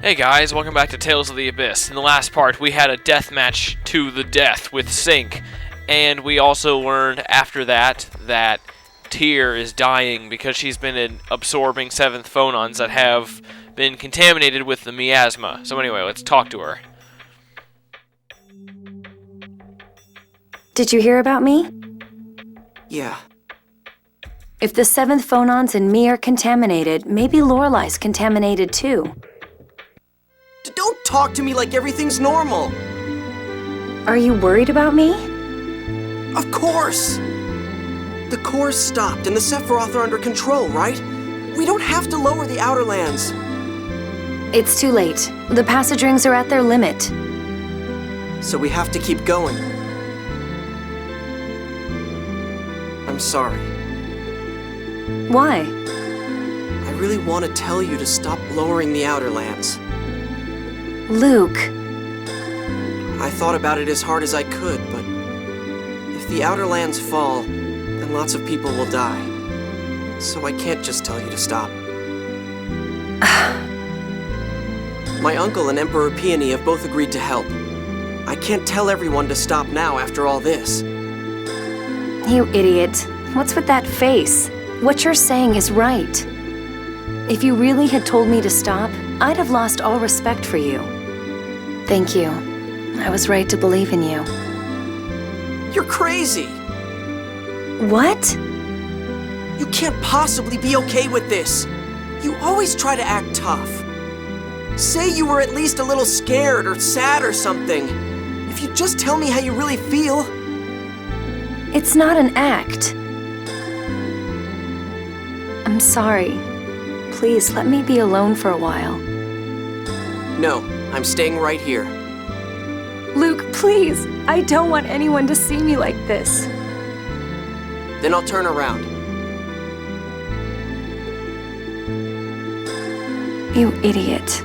Hey guys, welcome back to Tales of the Abyss. In the last part, we had a death match to the death with Sync, and we also learned after that that Tyr is dying because she's been absorbing seventh phonons that have been contaminated with the miasma. So anyway, let's talk to her. Did you hear about me? Yeah. If the seventh phonons in me are contaminated, maybe Lorelei's contaminated too. Don't talk to me like everything's normal. Are you worried about me? Of course! The core's stopped and the Sephiroth are under control, right? We don't have to lower the Outer Lands. It's too late. The passage rings are at their limit. So we have to keep going. I'm sorry. Why? I really want to tell you to stop lowering the Outer Lands. Luke. I thought about it as hard as I could, but if the Outer Lands fall, then lots of people will die. So I can't just tell you to stop. My uncle and Emperor Peony have both agreed to help. I can't tell everyone to stop now after all this. You idiot. What's with that face? What you're saying is right. If you really had told me to stop, I'd have lost all respect for you. Thank you. I was right to believe in you. You're crazy! What? You can't possibly be okay with this. You always try to act tough. Say you were at least a little scared or sad or something. If you just tell me how you really feel. It's not an act. I'm sorry. Please let me be alone for a while. No, I'm staying right here. Luke, please. I don't want anyone to see me like this. Then I'll turn around. You idiot.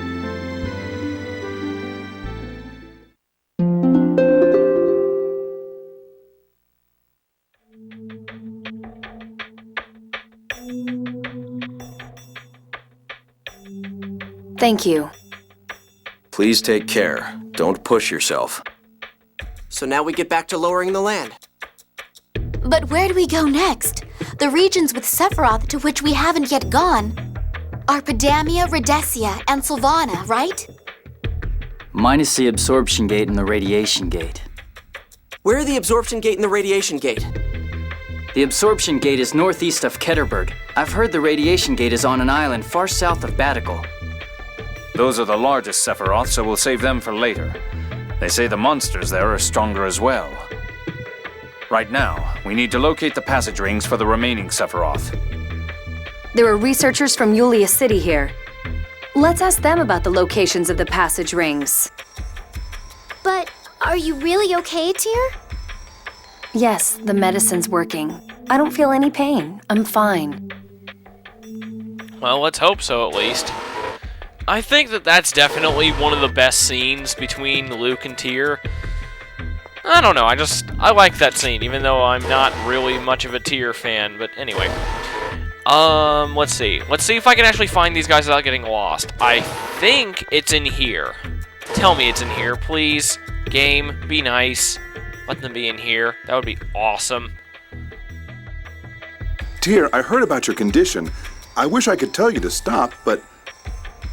Thank you. Please take care. Don't push yourself. So now we get back to lowering the land. But where do we go next? The regions with Sephiroth to which we haven't yet gone are Pedamia, Rhodesia, and Sylvana, right? Minus the absorption gate and the radiation gate. Where are the absorption gate and the radiation gate? The absorption gate is northeast of Ketterbird. I've heard the radiation gate is on an island far south of Batical. Those are the largest Sephiroth, so we'll save them for later. They say the monsters there are stronger as well. Right now, we need to locate the passage rings for the remaining Sephiroth. There are researchers from Yulia City here. Let's ask them about the locations of the passage rings. But are you really okay, Tyr? Yes, the medicine's working. I don't feel any pain. I'm fine. Well, let's hope so at least. I think that that's definitely one of the best scenes between Luke and Tyr. I don't know, I like that scene, even though I'm not really much of a Tyr fan, but anyway. Let's see. Let's see if I can actually find these guys without getting lost. I think it's in here. Tell me it's in here, please. Game, be nice. Let them be in here. That would be awesome. Tyr, I heard about your condition. I wish I could tell you to stop, but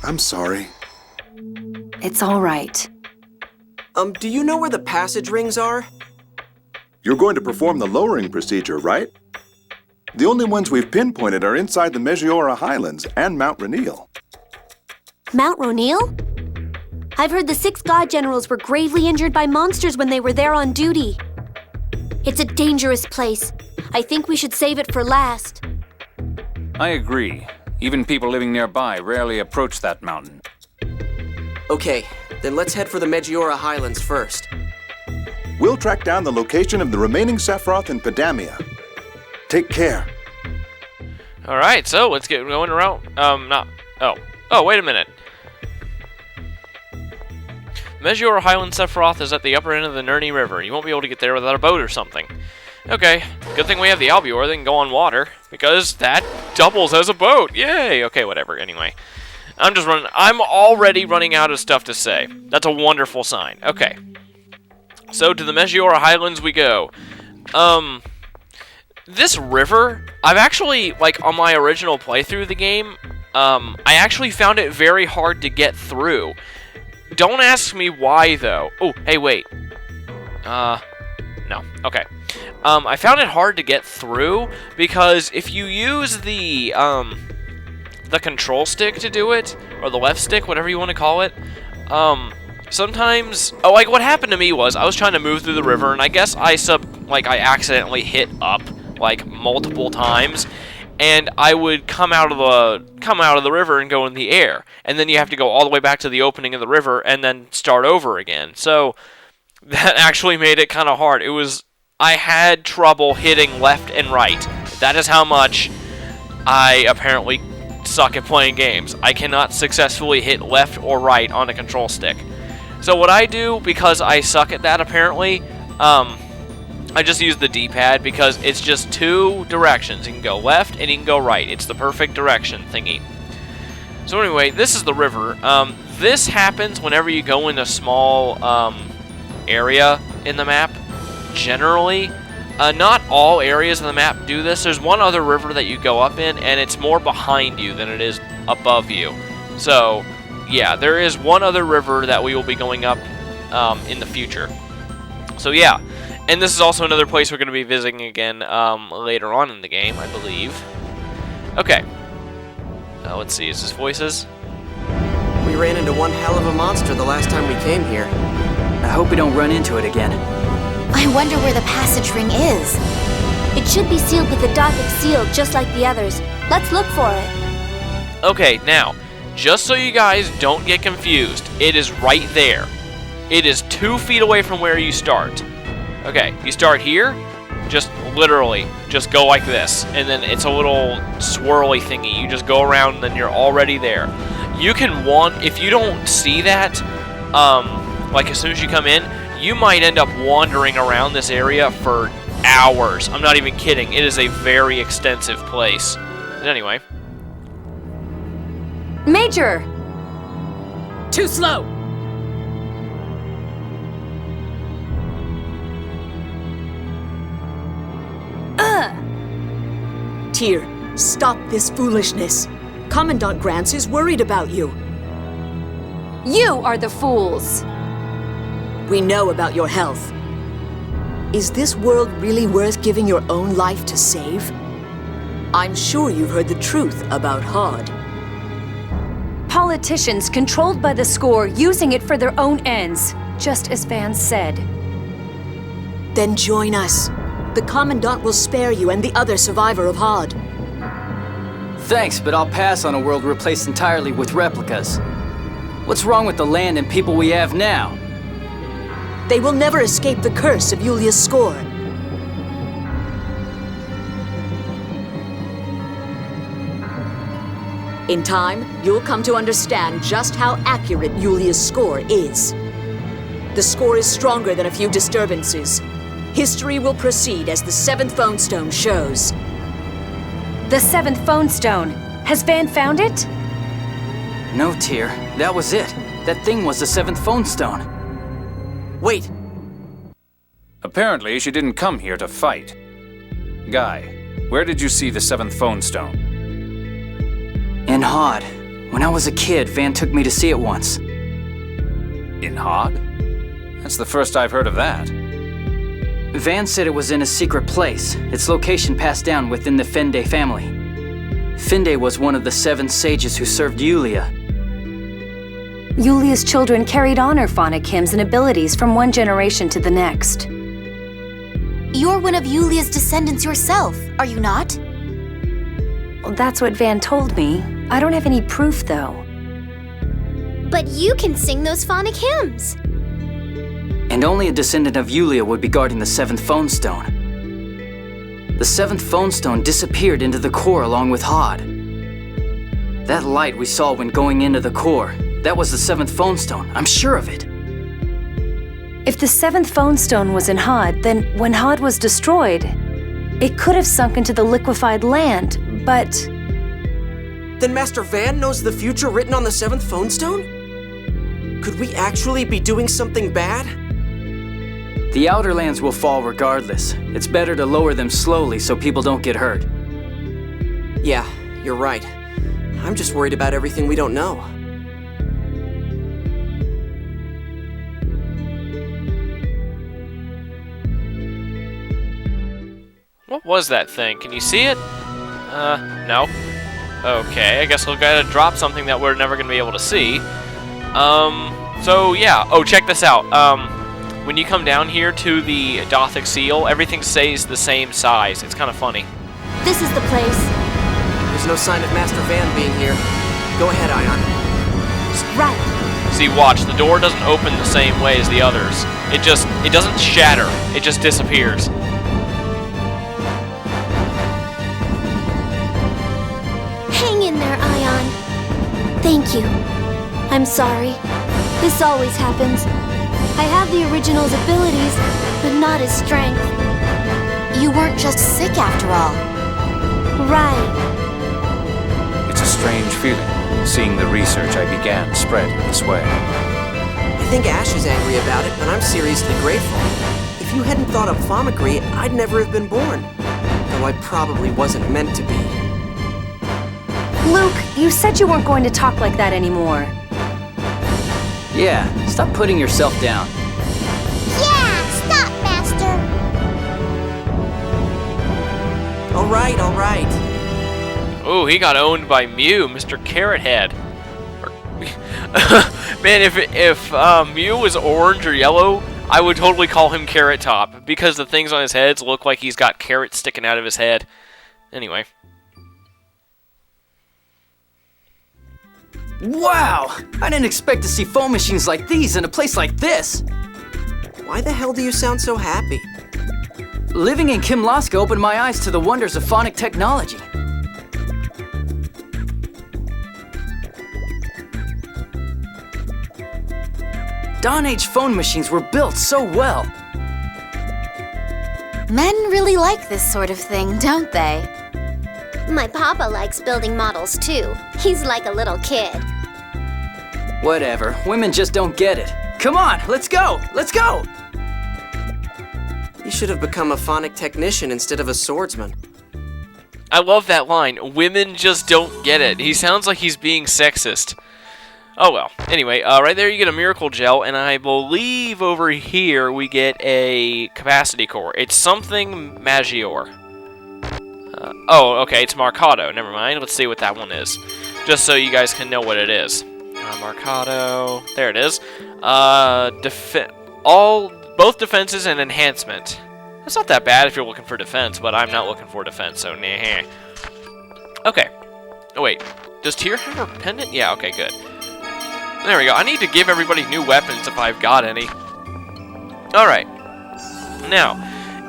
I'm sorry. It's all right. Do you know where the passage rings are? You're going to perform the lowering procedure, right? The only ones we've pinpointed are inside the Meteora Highlands and Mount Rainiel. Mount Rainiel? I've heard the 6 god generals were gravely injured by monsters when they were there on duty. It's a dangerous place. I think we should save it for last. I agree. Even people living nearby rarely approach that mountain. Okay, then let's head for the Meteora Highlands first. We'll track down the location of the remaining Sephiroth in Pedamia. Take care. Alright, so let's get going around. Oh, wait a minute. Meteora Highland Sephiroth is at the upper end of the Nurni River. You won't be able to get there without a boat or something. Okay, good thing we have the Albior that can go on water, because that doubles as a boat. Yay! Okay, whatever, anyway. I'm already running out of stuff to say. That's a wonderful sign. Okay. So to the Megiora Highlands we go. This river, I've actually, like, on my original playthrough of the game, I actually found it very hard to get through. Don't ask me why, though. Oh, hey, wait. No. Okay. I found it hard to get through because if you use the control stick to do it, or the left stick, whatever you want to call it, sometimes, like, what happened to me was I was trying to move through the river, and I guess I accidentally hit up, like, multiple times, and I would come out of the river and go in the air, and then you have to go all the way back to the opening of the river and then start over again. So that actually made it kind of hard. I had trouble hitting left and right. That is how much I apparently suck at playing games. I cannot successfully hit left or right on a control stick. So what I do, because I suck at that apparently, I just use the D-pad because it's just two directions. You can go left and you can go right. It's the perfect direction thingy. So anyway, this is the river. This happens whenever you go in a small area in the map, generally. Not all areas of the map do this. There's one other river that you go up in, and it's more behind you than it is above you. So, yeah, there is one other river that we will be going up in the future. So, yeah. And this is also another place we're going to be visiting again later on in the game, I believe. Okay. Let's see, is this voices? We ran into one hell of a monster the last time we came here. I hope we don't run into it again. I wonder where the passage ring is. It should be sealed with a Gothic seal, just like the others. Let's look for it. Okay, now, just so you guys don't get confused, it is right there. It is 2 feet away from where you start. Okay, you start here, just literally, just go like this, and then it's a little swirly thingy. You just go around, and then you're already there. You can if you don't see that, like as soon as you come in, you might end up wandering around this area for hours. I'm not even kidding. It is a very extensive place. But anyway. Major! Too slow! Tyr, stop this foolishness. Commandant Grants is worried about you. You are the fools! We know about your health. Is this world really worth giving your own life to save? I'm sure you've heard the truth about Hod. Politicians controlled by the score using it for their own ends, just as Van said. Then join us. The Commandant will spare you and the other survivor of Hod. Thanks, but I'll pass on a world replaced entirely with replicas. What's wrong with the land and people we have now? They will never escape the curse of Yulia's score. In time, you'll come to understand just how accurate Yulia's score is. The score is stronger than a few disturbances. History will proceed as the 7th phone stone shows. The 7th phone stone. Has Van found it? No, Tyr. That was it. That thing was the 7th phone stone. Wait, Apparently, she didn't come here to fight. Guy, where did you see the 7th phone stone? In Hod. When I was a kid, Van took me to see it once. In Hod? That's the first I've heard of that. Van said it was in a secret place, its location passed down within the Fende family. Fende was one of the 7 sages who served Yulia. Yulia's children carried on her phonic hymns and abilities from one generation to the next. You're one of Yulia's descendants yourself, are you not? Well, that's what Van told me. I don't have any proof, though. But you can sing those phonic hymns. And only a descendant of Yulia would be guarding the 7th phone stone. The 7th phone stone disappeared into the core along with Hod. That light we saw when going into the core, that was the 7th phone stone, I'm sure of it. If the 7th phone stone was in Hod, then when Hod was destroyed, it could have sunk into the liquefied land, but Then Master Van knows the future written on the 7th phone stone? Could we actually be doing something bad? The Outer Lands will fall regardless. It's better to lower them slowly so people don't get hurt. Yeah, you're right. I'm just worried about everything we don't know. What was that thing? Can you see it? No. Okay, I guess we'll gotta drop something that we're never gonna be able to see. So yeah. Oh, check this out. When you come down here to the Dothic Seal, everything stays the same size. It's kind of funny. This is the place. There's no sign of Master Van being here. Go ahead, Ion. Right. See, watch. The door doesn't open the same way as the others. It doesn't shatter. It just disappears. Hang in there, Ion. Thank you. I'm sorry. This always happens. I have the original's abilities, but not his strength. You weren't just sick after all. Right. It's a strange feeling, seeing the research I began spread this way. I think Ash is angry about it, but I'm seriously grateful. If you hadn't thought of Fomicry, I'd never have been born. Though I probably wasn't meant to be. Luke, you said you weren't going to talk like that anymore. Yeah, stop putting yourself down. Yeah, stop, Master. All right. Oh, he got owned by Mew, Mr. Carrot Head. Man, if Mew was orange or yellow, I would totally call him Carrot Top, because the things on his heads look like he's got carrots sticking out of his head. Anyway. Wow! I didn't expect to see phone machines like these in a place like this. Why the hell do you sound so happy? Living in Kimlaska opened my eyes to the wonders of phonic technology. Dawn Age phone machines were built so well. Men really like this sort of thing, don't they? My papa likes building models too. He's like a little kid. Whatever, women just don't get it. Come on, let's go! Let's go! You should have become a phonic technician instead of a swordsman. I love that line. Women just don't get it. He sounds like he's being sexist. Oh well. Anyway, right there you get a miracle gel, and I believe over here we get a capacity core. It's something Maggior. Oh, okay, it's Marcado. Never mind. Let's see what that one is. Just so you guys can know what it is. Marcado. There it is. Both defenses and enhancement. That's not that bad if you're looking for defense, but I'm not looking for defense, so nah. Okay. Oh, wait. Does Tyr have a pendant? Yeah, okay, good. There we go. I need to give everybody new weapons if I've got any. Alright. Now,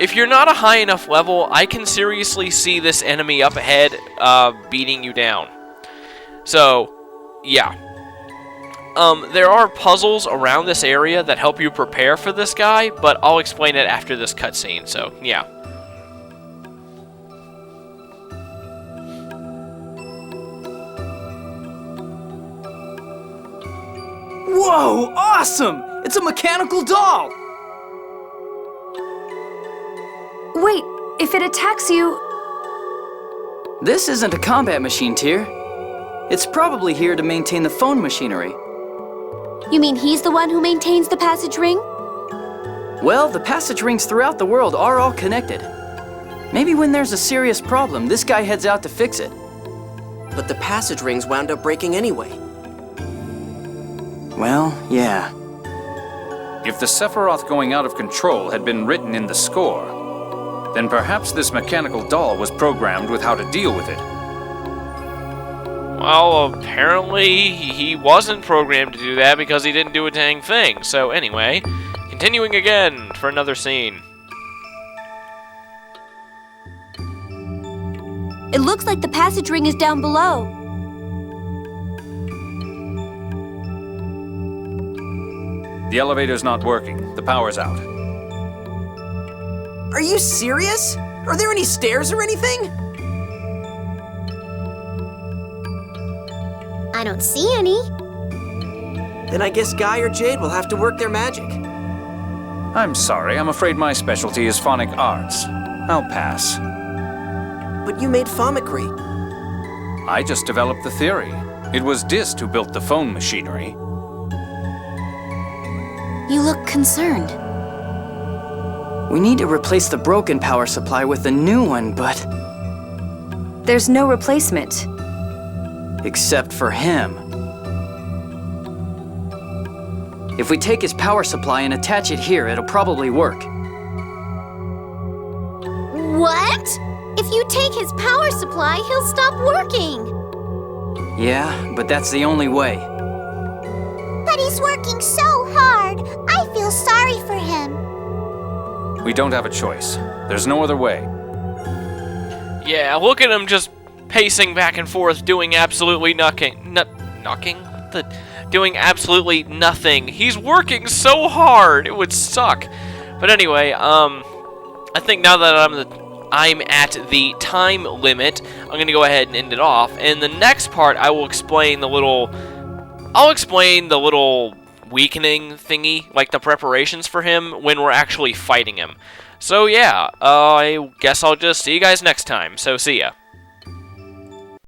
if you're not a high enough level, I can seriously see this enemy up ahead beating you down. So, yeah. There are puzzles around this area that help you prepare for this guy, but I'll explain it after this cutscene, so yeah. Whoa, awesome! It's a mechanical doll! Wait, if it attacks you... This isn't a combat machine, Tyr. It's probably here to maintain the phone machinery. You mean he's the one who maintains the passage ring? Well, the passage rings throughout the world are all connected. Maybe when there's a serious problem, this guy heads out to fix it. But the passage rings wound up breaking anyway. Well, yeah. If the Sephiroth going out of control had been written in the score, then perhaps this mechanical doll was programmed with how to deal with it. Well, apparently he wasn't programmed to do that because he didn't do a dang thing. So anyway, continuing again for another scene. It looks like the passage ring is down below. The elevator's not working. The power's out. Are you serious? Are there any stairs or anything? I don't see any. Then I guess Guy or Jade will have to work their magic. I'm sorry, I'm afraid my specialty is phonic arts. I'll pass. But you made Fomicry. I just developed the theory. It was Dist who built the phone machinery. You look concerned. We need to replace the broken power supply with a new one, but... There's no replacement. except for him. If we take his power supply and attach it here, it'll probably work. What? If you take his power supply, he'll stop working. Yeah, but that's the only way. But he's working so hard. I feel sorry for him. We don't have a choice. There's no other way. Yeah, look at him just pacing back and forth, doing absolutely nothing. Doing absolutely nothing. He's working so hard. It would suck. But anyway, I think now that I'm at the time limit, I'm gonna go ahead and end it off. In the next part, I will explain the little weakening thingy, like the preparations for him when we're actually fighting him. So yeah, I guess I'll just see you guys next time. So see ya.